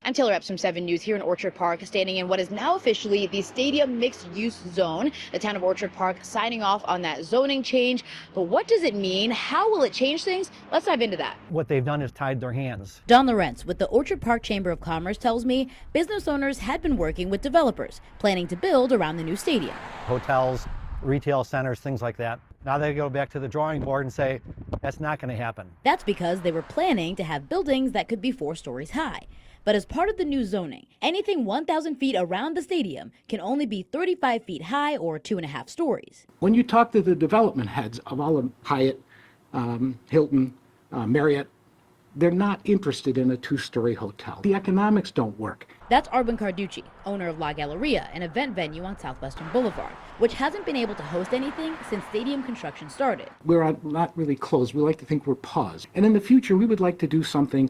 I'm Taylor Epps from 7 News here in Orchard Park, standing in what is now officially the Stadium Mixed Use Zone. The town of Orchard Park signing off on that zoning change. But what does it mean? How will it change things? Let's dive into that. What they've done is tied their hands. Don Lorenz with the Orchard Park Chamber of Commerce tells me business owners had been working with developers, planning to build around the new stadium. Hotels, retail centers, things like that. Now they go back to the drawing board and say, that's not going to happen. That's because they were planning to have buildings that could be 4 stories high. But as part of the new zoning, anything 1,000 feet around the stadium can only be 35 feet high or 2.5 stories. When you talk to the development heads of all of Hyatt, Hilton, Marriott, they're not interested in a 2-story hotel. The economics don't work. That's Arben Carducci, owner of La Galleria, an event venue on Southwestern Boulevard, which hasn't been able to host anything since stadium construction started. We're not really closed. We like to think we're paused. And in the future, we would like to do something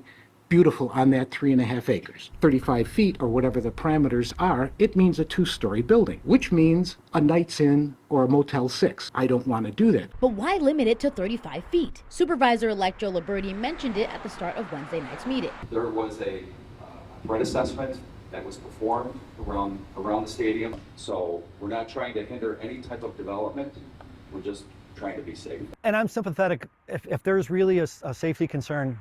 beautiful on that 3.5 acres. 35 feet, or whatever the parameters are, it means a 2-story building, which means a Knights Inn or a Motel 6. I don't want to do that. But why limit it to 35 feet? Supervisor-elect Joe Liberti mentioned it at the start of Wednesday night's meeting. There was a threat assessment that was performed around the stadium, so we're not trying to hinder any type of development. We're just trying to be safe. And I'm sympathetic if there's really a safety concern.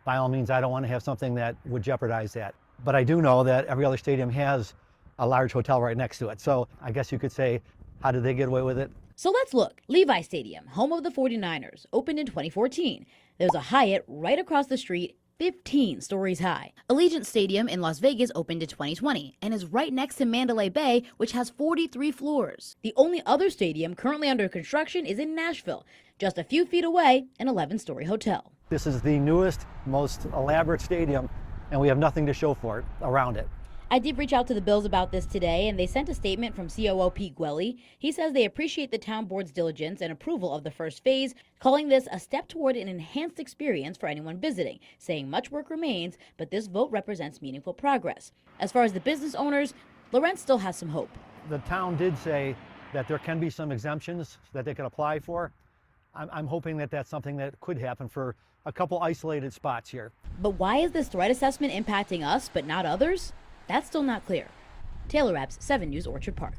By all means, I don't want to have something that would jeopardize that. But I do know that every other stadium has a large hotel right next to it. So I guess you could say, how did they get away with it? So let's look. Levi Stadium, home of the 49ers, opened in 2014. There's a Hyatt right across the street, 15 stories high. Allegiant Stadium in Las Vegas opened in 2020 and is right next to Mandalay Bay, which has 43 floors. The only other stadium currently under construction is in Nashville, just a few feet away, an 11-story hotel. This is the newest, most elaborate stadium, and we have nothing to show for it around it. I did reach out to the Bills about this today, and they sent a statement from COO Pete Gwelly. He says they appreciate the town board's diligence and approval of the first phase, calling this a step toward an enhanced experience for anyone visiting, saying much work remains, but this vote represents meaningful progress. As far as the business owners, Lorenz still has some hope. The town did say that there can be some exemptions that they can apply for. I'm hoping that that's something that could happen for a couple isolated spots here. But why is this threat assessment impacting us but not others? That's still not clear. Taylor Epps, 7 News, Orchard Park.